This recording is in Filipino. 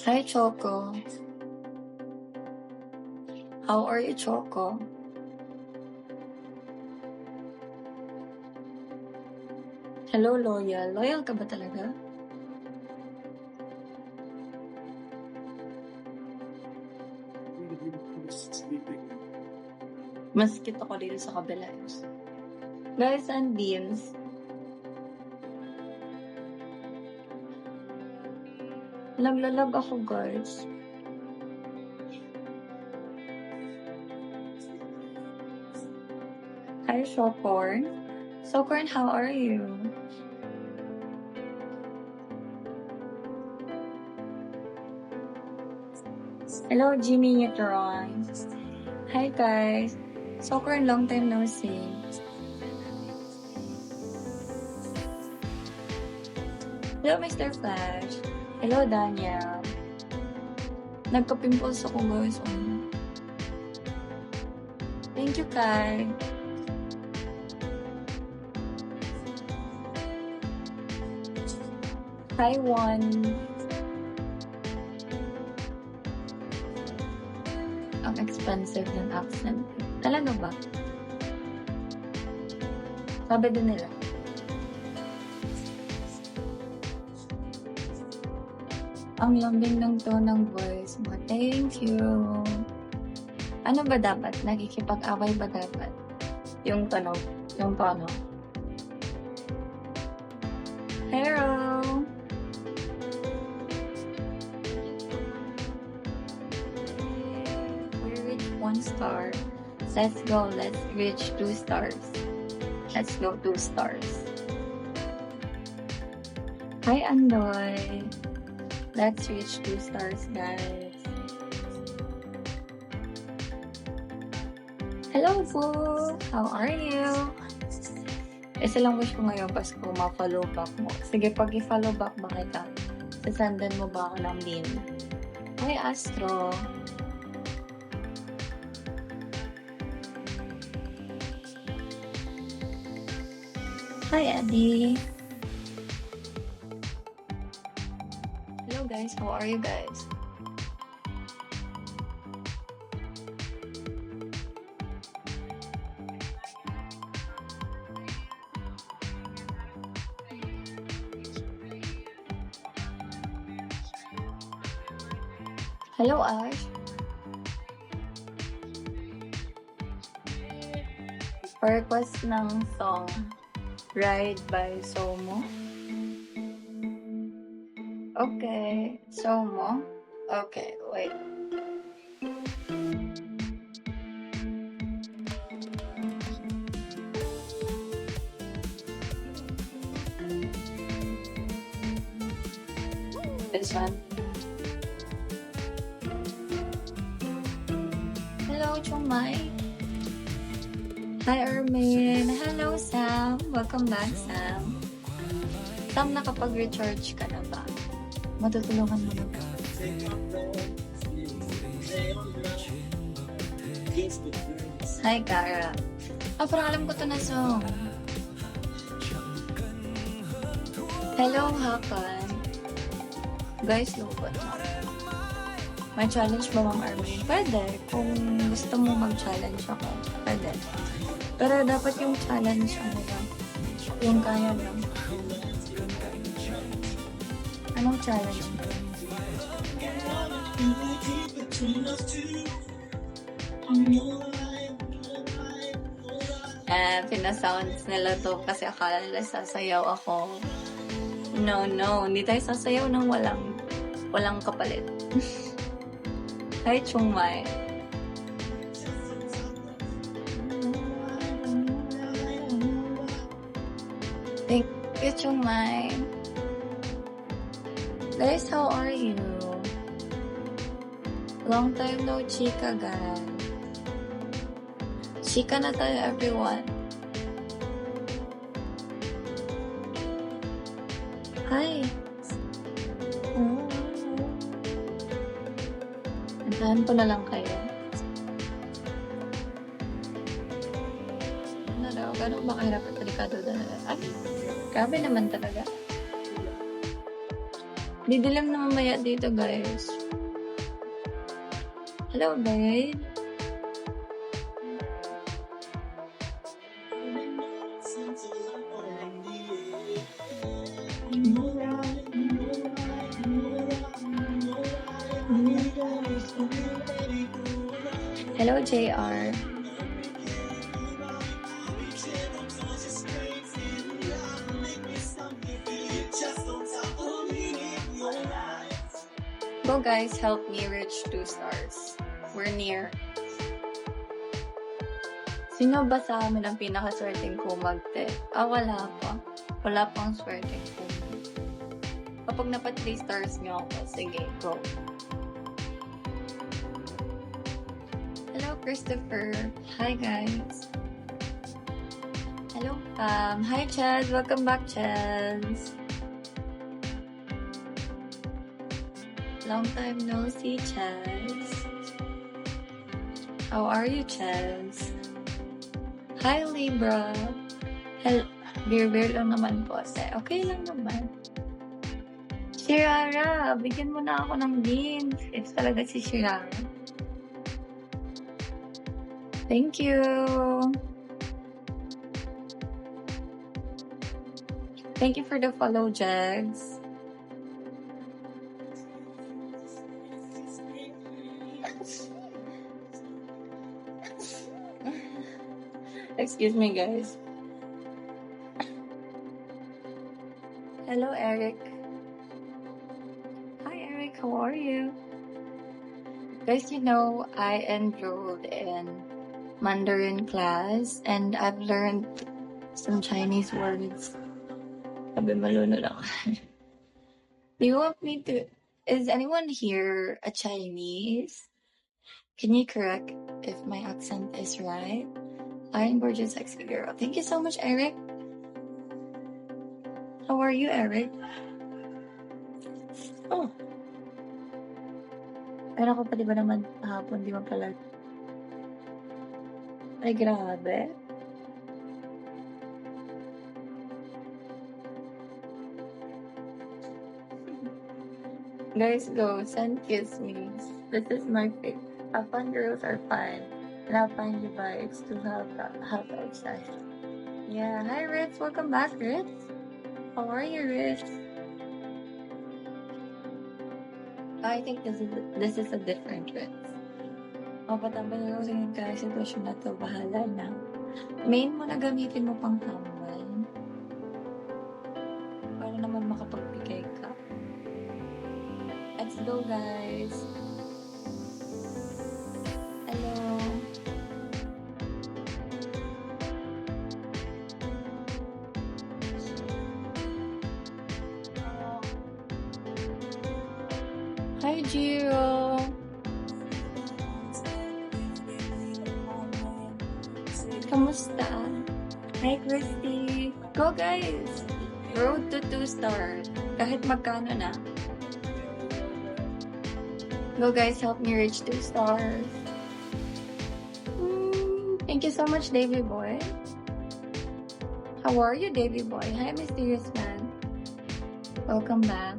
Hi, Choco. How are you, Choco? Hello, Loyal. Loyal ka ba talaga? Mas kita ko dito sa kabila. Guys, and beans. Naglalag ako, guys. Hi, Socorn. Socorn, how are you? Hello, Jimmy Neutron. Hi, guys. Socorn, long time no see. Hello, Mr. Flash. Hello, Daniel. Nagka-pimples ako, guys. Thank you, Kai. Hi, Juan. Ang expensive ng accent. Talaga ba? Sabi din nila. Ang lambing ng tone ng voice mo. Thank you. Ano ba dapat? Nakikipag-away ba dapat? Yung tono. Yung tono. Hello! We reached 1 star. Let's go. Let's reach 2 stars. Let's go 2 stars. Hi, Andoy. Let's reach 2 stars, guys. Hello po! How are you? Isa lang wish ko ngayon, Pasko, ma-follow back mo. Sige, pag i-follow back ba kita, sasandan mo ba ako ng bean? Hi, Astro! Hi, Eddie! Hello guys, how are you guys? Hello, Ash. Request ng song Ride by Somo. Okay, Somo. Okay, wait. This one. Hello, Chumay. Hi, Ermin. Hello, Sam. Welcome back, Sam. Sam, nakapag-recharge ka na ba? Matutulungan mo na ba? Hi, Kara. Parang alam ko to na song. Hello, Hakan. Guys, lupot mo. May challenge ba, Ma'am Armin? Pwede. Kung gusto mo mag-challenge ako, pwede. Pero dapat yung challenge, ano lang, yung kaya lang. Anong challenge? Pinasounds nila to kasi akala nila sasayaw ako. No, hindi tayo sasayaw ng walang kapalit. Hi, Chungmai. Thank you, Chungmai. Guys, how are you? Long time no chika, guys. Chika na tayo, everyone. Hi. Antahan ko na lang kayo. Ano daw? Gano'n ba kahirap at delikado na? Ay, grabe naman talaga. Didilim na mamaya dito, guys. Hello, babe. Hello, JR. Go guys, help me reach 2 stars. We're near. Sino ba sa amin ang pinakaswerteng kumagte? Wala pa. Wala pang swerteng kumag. Kapag napat 3 stars nyo ako, sige, go. Hello, Christopher. Hi, guys. Hello, hi, Chad. Welcome back, Chad. Long time no see, Chaz. How are you, Chaz? Hi, Libra. Beer lang naman po. Okay lang naman. Shirara, bigyan mo na ako ng beans. It's talaga si Shirara. Thank you. Thank you for the follow, Jags. Excuse me, guys. Hello, Eric. Hi, Eric. How are you? Guys, you know, I enrolled in Mandarin class and I've learned some Chinese words. Sabi malunod ako. Do you want me to... Is anyone here a Chinese? Can you correct if my accent is right? I'm gorgeous, sexy girl. Thank you so much, Eric. How are you, Eric? Oh. Pero ako pa diba naman hapon, di ba pala? Ay, grabe. Guys, go. Send kiss me. This is my fate. Fun girls are fine. And I'll find you vibes to help outside. Yeah, hi Ritz, welcome back, Ritz. How are you, Ritz? I think this is a different Ritz. Patambay na kasi yung sitwasyon na to, bahala na. Main mo na gamitin mo pang tambay. Para naman makapagbigay ka. Let's go, guys. Hello. Hi, Jiro. Kamusta? Hi, Christy. Go, guys. Road to 2 stars. Kahit magkano na. Go, guys. Help me reach 2 stars. Thank you so much, Davy Boy. How are you, Davy Boy? Hi, Mysterious Man. Welcome back.